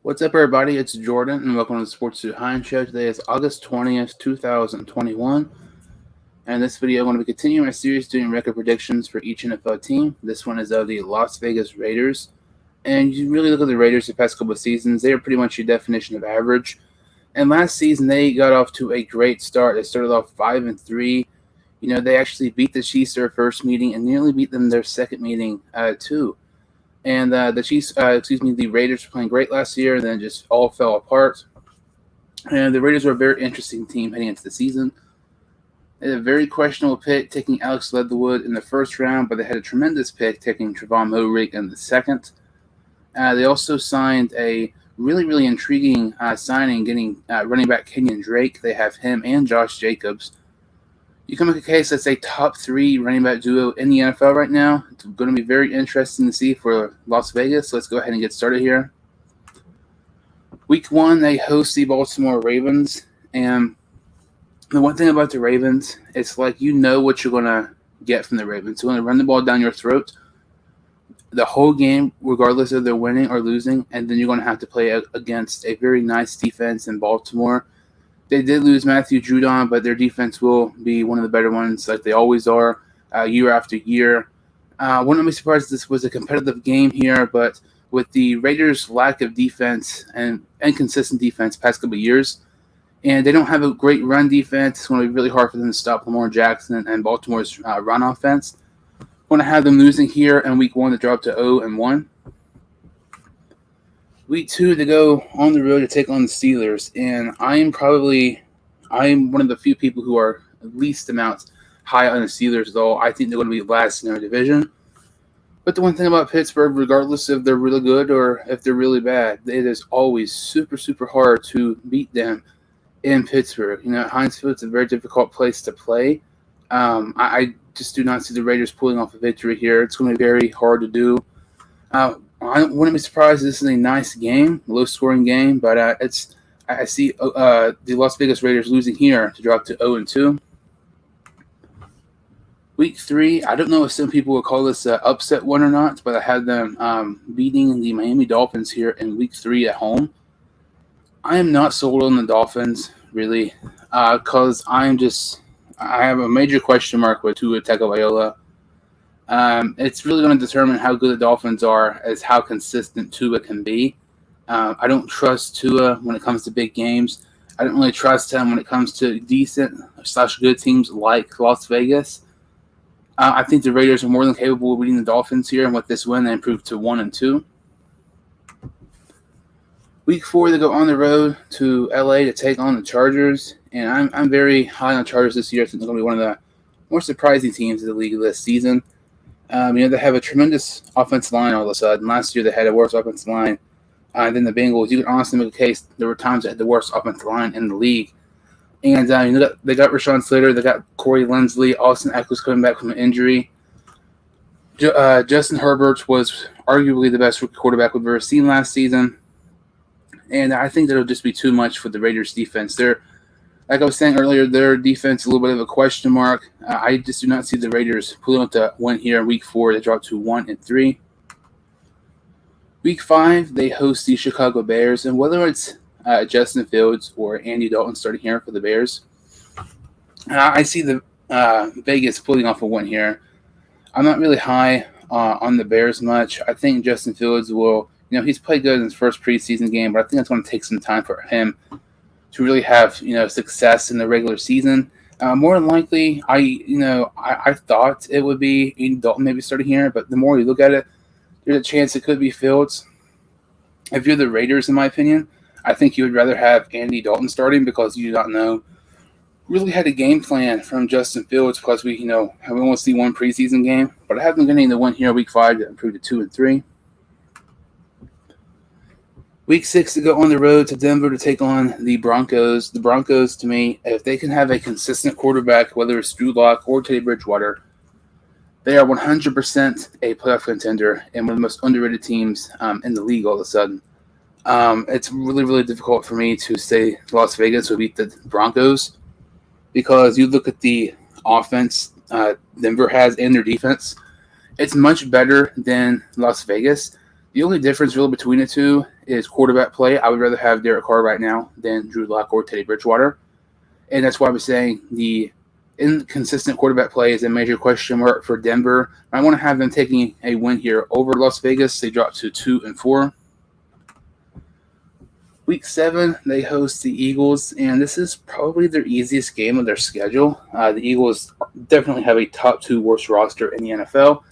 What's up, everybody? It's Jordan, and welcome to the Sports to Hine Show. Today is August 20th, 2021. And in this video, I'm going to be continuing my series doing record predictions for each NFL team. This one is of the Las Vegas Raiders. And you really look at the Raiders the past couple of seasons, they are pretty much your definition of average. And last season, they got off to a great start. They started off 5-3. They actually beat the Chiefs their first meeting and nearly beat them their second meeting, too. And the Raiders were playing great last year, and then just all fell apart. And the Raiders were a very interesting team heading into the season. They had a very questionable pick taking Alex Leatherwood in the first round, but they had a tremendous pick taking Trevon Moehrig in the second. They also signed a really intriguing signing, getting running back Kenyon Drake. They have him and Josh Jacobs. You can make a case that's a top 3 running back duo in the NFL right now. It's going to be very interesting to see for Las Vegas. Let's go ahead and get started here. Week 1, they host the Baltimore Ravens. And the one thing about the Ravens, it's like you know what you're going to get from the Ravens. They're going to run the ball down your throat the whole game, regardless if they're winning or losing. And then you're going to have to play against a very nice defense in Baltimore. They did lose Matthew Judon, but their defense will be one of the better ones, like they always are, year after year. Wouldn't be surprised if this was a competitive game here, but with the Raiders' lack of defense and inconsistent defense past couple of years, and they don't have a great run defense, it's going to be really hard for them to stop Lamar Jackson and Baltimore's run offense. Going to have them losing here in Week 1 to drop to 0-1. Week 2, they go on the road to take on the Steelers, and I'm one of the few people who are at least amount high on the Steelers, though I think they're going to be last in their division. But the one thing about Pittsburgh, regardless if they're really good or if they're really bad, it is always super hard to beat them in Pittsburgh. Heinz Field's a very difficult place to play. I just do not see the Raiders pulling off a victory here. It's going to be very hard to do. I wouldn't be surprised if this is a nice game, low-scoring game, but I see the Las Vegas Raiders losing here to drop to 0-2. Week 3, I don't know if some people will call this an upset one or not, but I had them beating the Miami Dolphins here in Week 3 at home. I am not sold on the Dolphins, really, because I have a major question mark with Tua Tagovailoa. It's really going to determine how good the Dolphins are as how consistent Tua can be. I don't trust Tua when it comes to big games. I don't really trust him when it comes to decent/good teams like Las Vegas. I think the Raiders are more than capable of beating the Dolphins here, and with this win, they improve to 1-2. Week 4, they go on the road to LA to take on the Chargers, and I'm very high on the Chargers this year. I think they're going to be one of the more surprising teams in the league this season. They have a tremendous offensive line all of a sudden. Last year, they had a worse offensive line than the Bengals. You can honestly make a case there were times they had the worst offensive line in the league. And they got Rashawn Slater, they got Corey Linsley, Austin Eckler's coming back from an injury. Justin Herbert was arguably the best quarterback we've ever seen last season. And I think that'll just be too much for the Raiders' defense. Like I was saying earlier, their defense is a little bit of a question mark. I just do not see the Raiders pulling out the win here in Week 4. They drop to 1-3. Week 5, they host the Chicago Bears. And whether it's Justin Fields or Andy Dalton starting here for the Bears, I see the Vegas pulling off a win here. I'm not really high on the Bears much. I think Justin Fields will, he's played good in his first preseason game, but I think it's going to take some time for him to really have success in the regular season. More than likely, I thought it would be Andy Dalton maybe starting here, but the more you look at it, there's a chance it could be Fields. If you're the Raiders, in my opinion, I think you would rather have Andy Dalton starting because you do not know really had a game plan from Justin Fields because we only see one preseason game. But I have them getting the win here Week 5 to improve to 2-3. Week 6 to go on the road to Denver to take on the Broncos. The Broncos, to me, if they can have a consistent quarterback, whether it's Drew Lock or Teddy Bridgewater, they are 100% a playoff contender and one of the most underrated teams in the league all of a sudden. It's really difficult for me to say Las Vegas will beat the Broncos because you look at the offense Denver has and their defense. It's much better than Las Vegas. The only difference really between the two is quarterback play. I would rather have Derek Carr right now than Drew Lock or Teddy Bridgewater. And that's why I was saying the inconsistent quarterback play is a major question mark for Denver. I want to have them taking a win here over Las Vegas. They dropped to 2-4. Week 7, they host the Eagles, and this is probably their easiest game of their schedule. The Eagles definitely have a top 2 worst roster in the NFL.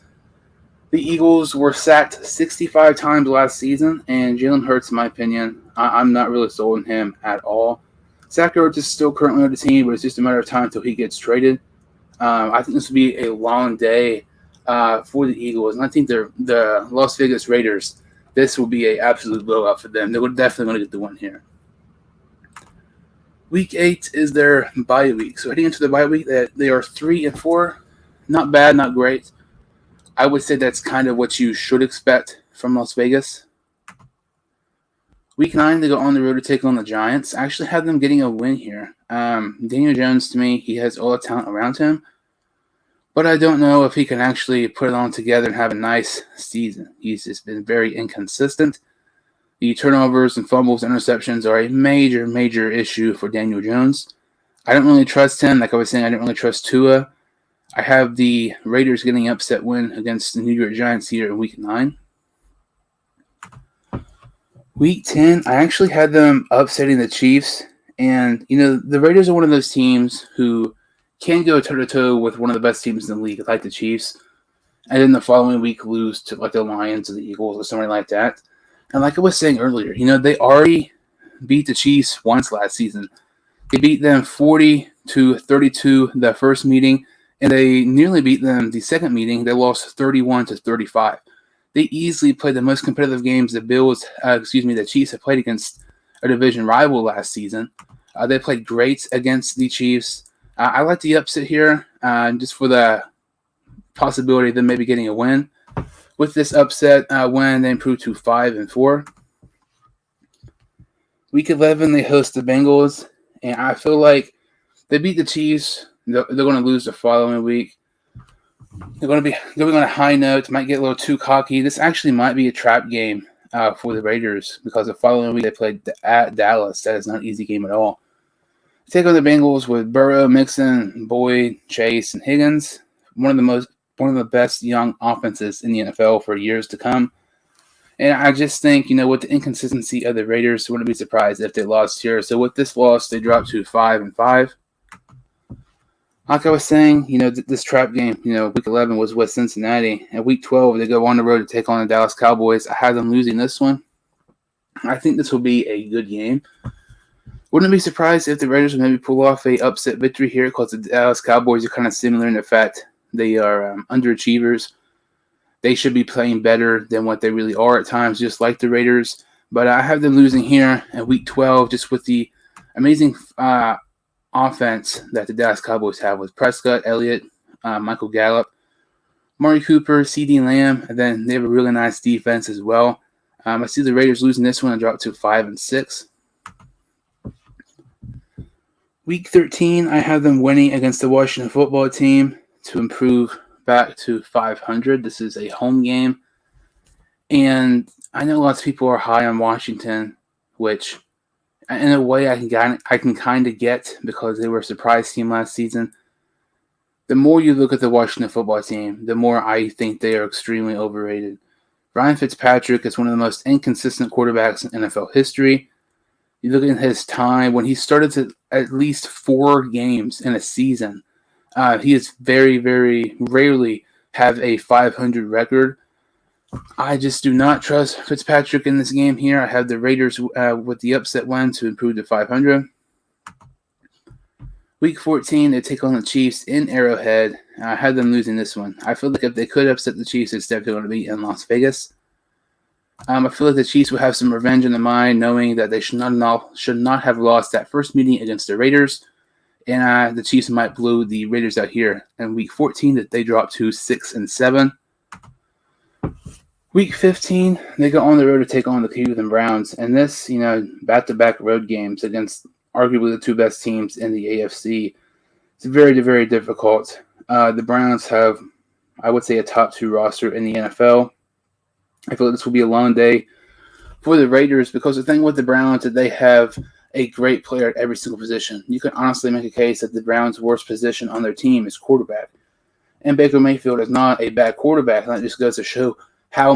The Eagles were sacked 65 times last season, and Jalen Hurts, in my opinion, I'm not really sold on him at all. Zach Ertz is still currently on the team, but it's just a matter of time until he gets traded. I think this will be a long day for the Eagles, and I think the Las Vegas Raiders, this will be an absolute blowout for them. They're definitely going to get the win here. Week 8 is their bye week. So heading into the bye week, they are 3-4. Not bad, not great. I would say that's kind of what you should expect from Las Vegas. Week 9, they go on the road to take on the Giants. I actually have them getting a win here. Daniel Jones, to me, he has all the talent around him. But I don't know if he can actually put it on together and have a nice season. He's just been very inconsistent. The turnovers and fumbles, interceptions are a major, major issue for Daniel Jones. I don't really trust him. Like I was saying, I didn't really trust Tua. I have the Raiders getting an upset win against the New York Giants here in Week 9. Week 10, I actually had them upsetting the Chiefs. And, the Raiders are one of those teams who can go toe-to-toe with one of the best teams in the league, like the Chiefs, and then the following week lose to like the Lions or the Eagles or something like that. And like I was saying earlier, they already beat the Chiefs once last season. They beat them 40-32 the first meeting, and they nearly beat them the second meeting. They lost 31-35. They easily played the most competitive games the Chiefs have played against a division rival last season. They played great against the Chiefs. I like the upset here just for the possibility of them maybe getting a win. With this upset win, they improve to 5-4. Week 11, they host the Bengals, and I feel like they beat the Chiefs. They're going to lose the following week. They're going to be going on a high note. Might get a little too cocky. This actually might be a trap game for the Raiders because the following week they played at Dallas. That is not an easy game at all. Take on the Bengals with Burrow, Mixon, Boyd, Chase, and Higgins. One of the best young offenses in the NFL for years to come. And I just think, with the inconsistency of the Raiders, I wouldn't be surprised if they lost here. So with this loss, they dropped to 5-5. Like I was saying, this trap game, Week 11 was with Cincinnati. And Week 12, they go on the road to take on the Dallas Cowboys. I had them losing this one. I think this will be a good game. Wouldn't be surprised if the Raiders would maybe pull off a upset victory here because the Dallas Cowboys are kind of similar in the fact they are underachievers. They should be playing better than what they really are at times, just like the Raiders. But I have them losing here in Week 12 just with the amazing offense that the Dallas Cowboys have with Prescott, Elliott, Michael Gallup, Murray Cooper, CeeDee Lamb, and then they have a really nice defense as well. I see the Raiders losing this one and drop to 5-6. Week 13, I have them winning against the Washington football team to improve back to 500. This is a home game. And I know lots of people are high on Washington, which in a way I can kind of get because they were a surprise team last season. The more you look at the Washington football team, the more I think they are extremely overrated. Ryan Fitzpatrick is one of the most inconsistent quarterbacks in NFL history. You look at his time, when he started to at least 4 games in a season, he is very, very rarely have a 500 record. I just do not trust Fitzpatrick in this game here. I have the Raiders with the upset win to improve to 500. Week 14, they take on the Chiefs in Arrowhead. I had them losing this one. I feel like if they could upset the Chiefs, it's definitely going to be in Las Vegas. I feel like the Chiefs will have some revenge in their mind, knowing that they should not have lost that first meeting against the Raiders. And the Chiefs might blow the Raiders out here. In Week 14, that they drop to 6-7. Week 15, they go on the road to take on the Cleveland Browns. And this, back-to-back road games against arguably the 2 best teams in the AFC. It's very, very difficult. The Browns have, I would say, a top 2 roster in the NFL. I feel like this will be a long day for the Raiders because the thing with the Browns is that they have a great player at every single position. You can honestly make a case that the Browns' worst position on their team is quarterback. And Baker Mayfield is not a bad quarterback. And that just goes to show how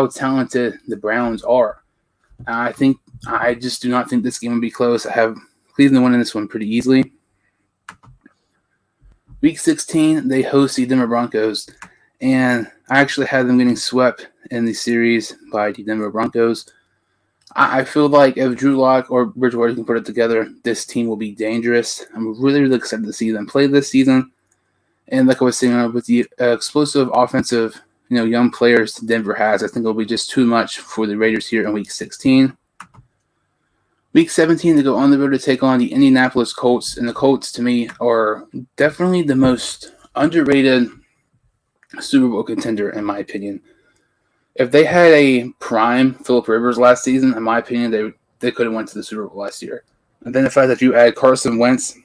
talented the Browns are. I just do not think this game will be close. I have Cleveland winning this one pretty easily. Week 16, they host the Denver Broncos, and I actually had them getting swept in the series by the Denver Broncos. I feel like if Drew Lock or Bridgewater can put it together, this team will be dangerous. I'm really, really excited to see them play this season. And like I was saying, with the explosive offensive, young players Denver has, I think it'll be just too much for the Raiders here in Week 16. Week 17, they go on the road to take on the Indianapolis Colts, and the Colts, to me, are definitely the most underrated Super Bowl contender, in my opinion. If they had a prime Phillip Rivers last season, in my opinion, they could have went to the Super Bowl last year. And then the fact that you add Carson Wentz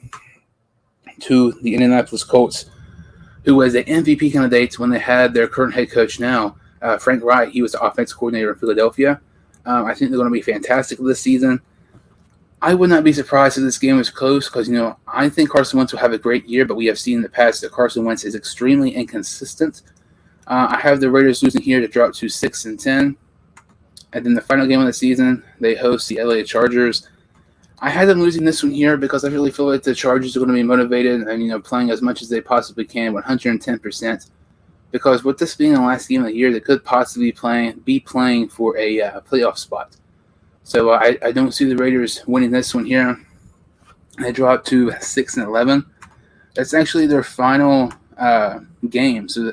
to the Indianapolis Colts, who was the MVP candidate when they had their current head coach now, Frank Reich. He was the offensive coordinator in Philadelphia. I think they're going to be fantastic this season. I would not be surprised if this game was close because, I think Carson Wentz will have a great year, but we have seen in the past that Carson Wentz is extremely inconsistent. I have the Raiders losing here to drop to 6-10. And then the final game of the season, they host the LA Chargers. I had them losing this one here because I really feel like the Chargers are going to be motivated and, playing as much as they possibly can, 110%. Because with this being the last game of the year, they could possibly be playing for a playoff spot. So I don't see the Raiders winning this one here. They drop to 6-11. That's actually their final game. So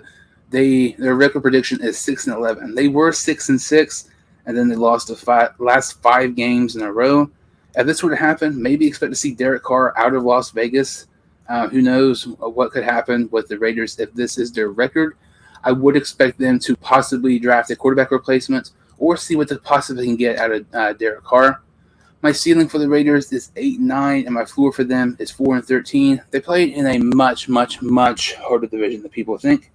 their record prediction is 6-11. They were 6-6, and then they lost the last 5 games in a row. If this were to happen, maybe expect to see Derek Carr out of Las Vegas. Who knows what could happen with the Raiders if this is their record. I would expect them to possibly draft a quarterback replacement or see what they possibly can get out of Derek Carr. My ceiling for the Raiders is 8-9, and my floor for them is 4-13. They played in a much, much, much harder division than people think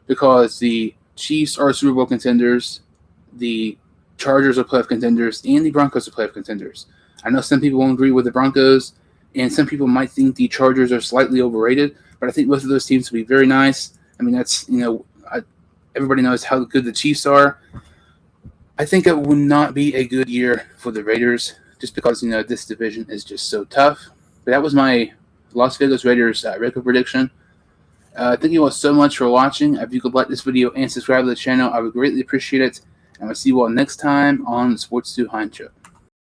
because the Chiefs are Super Bowl contenders, the Chargers are playoff contenders, and the Broncos are playoff contenders. I know some people won't agree with the Broncos, and some people might think the Chargers are slightly overrated, but I think both of those teams will be very nice. I mean, that's, everybody knows how good the Chiefs are. I think it would not be a good year for the Raiders just because, this division is just so tough. But that was my Las Vegas Raiders record prediction. Thank you all so much for watching. If you could like this video and subscribe to the channel, I would greatly appreciate it. And I'll see you all next time on the Sports 2 Hine Show.